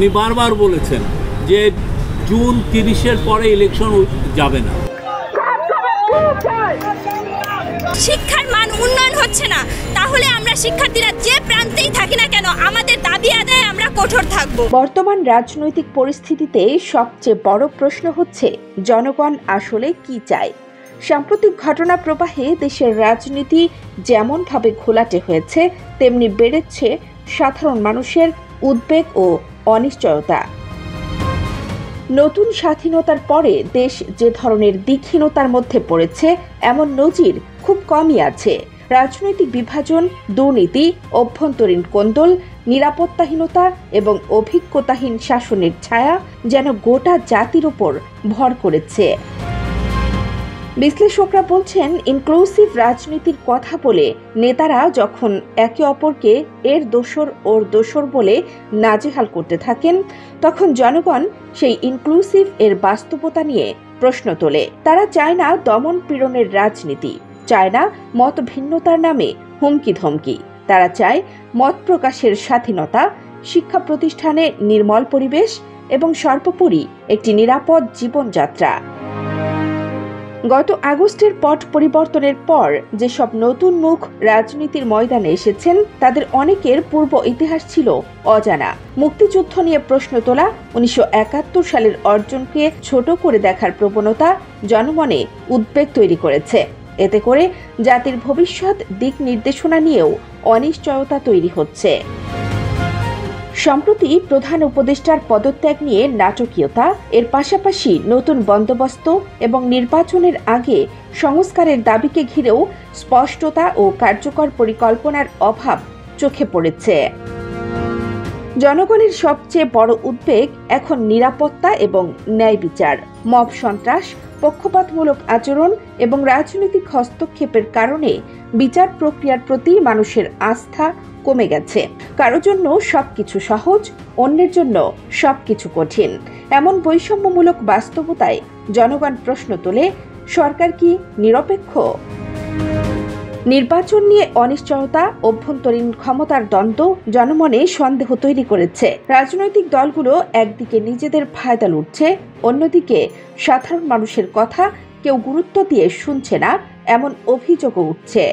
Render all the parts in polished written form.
উনি বারবার বলেছেন যে জুন 30-এর পরে ইলেকশন যাবে না। শিক্ষার মান উন্নয়ন হচ্ছে না, তাহলে আমরা শিক্ষার্থীরা যে প্রান্তেই থাকি না কেন আমাদের দাবি আদায়ে আমরা কঠোর থাকব। বর্তমান রাজনৈতিক পরিস্থিতিতে সবচেয়ে বড় প্রশ্ন হচ্ছে জনগণ আসলে কি চায়। সাম্প্রতিক ঘটনা প্রবাহে দেশের রাজনীতি যেমনভাবে ঘোলাটে হয়েছে, তেমনি বেড়েছে সাধারণ মানুষের উদ্বেগ ও অনিশ্চয়তা। নতুন স্বাধীনতার পরে দেশ যে ধরনের দিকহীনতার মধ্যে পড়েছে, এমন নজির খুব কমই আছে। রাজনৈতিক বিভাজন, দুর্নীতি, অভ্যন্তরীণ কোন্দল, নিরাপত্তাহীনতা এবং অভিজ্ঞতাহীন শাসনের ছায়া যেন গোটা জাতির উপর ভর করেছে। বিশ্লেষকরা বলছেন, ইনক্লুসিভ রাজনীতির কথা বলে নেতারা যখন একে অপরকে এর দোসর ওর দোসর বলে নাজেহাল করতে থাকেন, তখন জনগণ সেই ইনক্লুসিভ এর বাস্তবতা নিয়ে প্রশ্ন তোলে। তারা চায় না দমন পীড়নের রাজনীতি, চায় না মত ভিন্নতার নামে হুমকি ধমকি। তারা চায় মত প্রকাশের স্বাধীনতা, শিক্ষা প্রতিষ্ঠানে নির্মল পরিবেশ এবং সর্বোপরি একটি নিরাপদ জীবনযাত্রা। গত আগস্টের পট পরিবর্তনের পর যেসব নতুন মুখ রাজনীতির ময়দানে এসেছেন, তাদের অনেকের পূর্ব ইতিহাস ছিল অজানা। মুক্তিযুদ্ধ নিয়ে প্রশ্ন তোলা, 1971 সালের অর্জনকে ছোট করে দেখার প্রবণতা জনমনে উদ্বেগ তৈরি করেছে। এতে করে জাতির ভবিষ্যৎ দিক নির্দেশনা নিয়েও অনিশ্চয়তা তৈরি হচ্ছে। সম্প্রতি প্রধান উপদেষ্টার পদত্যাগ নিয়ে নাটকীয়তা, এর পাশাপাশি নতুন বন্দোবস্ত এবং নির্বাচনের আগে সংস্কারের দাবিকে ঘিরেও স্পষ্টতা ও কার্যকর পরিকল্পনার অভাব চোখে পড়েছে। জনগণের সবচেয়ে বড় উদ্বেগ এখন নিরাপত্তা এবং ন্যায় বিচার। মব সন্ত্রাস, পক্ষপাতমূলক আচরণ এবং রাজনৈতিক হস্তক্ষেপের কারণে বিচার প্রক্রিয়ার প্রতি মানুষের আস্থা কমে গেছে। কারো জন্য সবকিছু সহজ, অন্যের জন্য সবকিছু কঠিন। এমন বৈষম্যমূলক বাস্তবতায় জনগণ প্রশ্ন তোলে, সরকার কি নিরপেক্ষ? নির্বাচন নিয়ে অনিশ্চয়তা, অভ্যন্তরীণ ক্ষমতার দ্বন্দ্ব জনমনে সন্দেহ তৈরি করেছে। রাজনৈতিক দলগুলো একদিকে নিজেদের ফায়দা লুটছে, অন্যদিকে সাধারণ মানুষের কথা কেউ গুরুত্ব দিয়ে শুনছে না, এমন অভিযোগও উঠছে।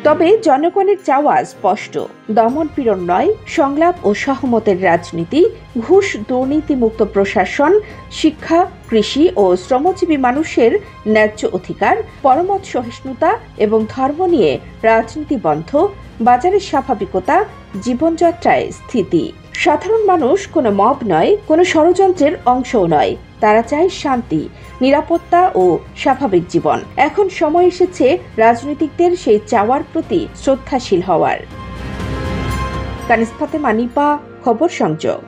তবে জনগণের চাওয়া স্পষ্ট, দমন পীড়ন নয়, সংলাপ ও সহমতের রাজনীতি, ঘুষ দুর্নীতিমুক্ত প্রশাসন, শিক্ষা, কৃষি ও শ্রমজীবী মানুষের ন্যায্য অধিকার, পরমত সহিষ্ণুতা এবং ধর্ম নিয়ে রাজনীতি বন্ধ, বাজারের স্বাভাবিকতা, জীবনযাত্রায় স্থিতি। সাধারণ মানুষ কোনো মব নয়, কোনো ষড়যন্ত্রের অংশও নয়। তারা চায় শান্তি, নিরাপত্তা ও স্বাভাবিক জীবন। এখন সময় এসেছে রাজনীতিকদের সেই চাওয়ার প্রতি শ্রদ্ধাশীল হওয়ার। কানিজ ফাতেমা, নিপা, খবর সংযোগ।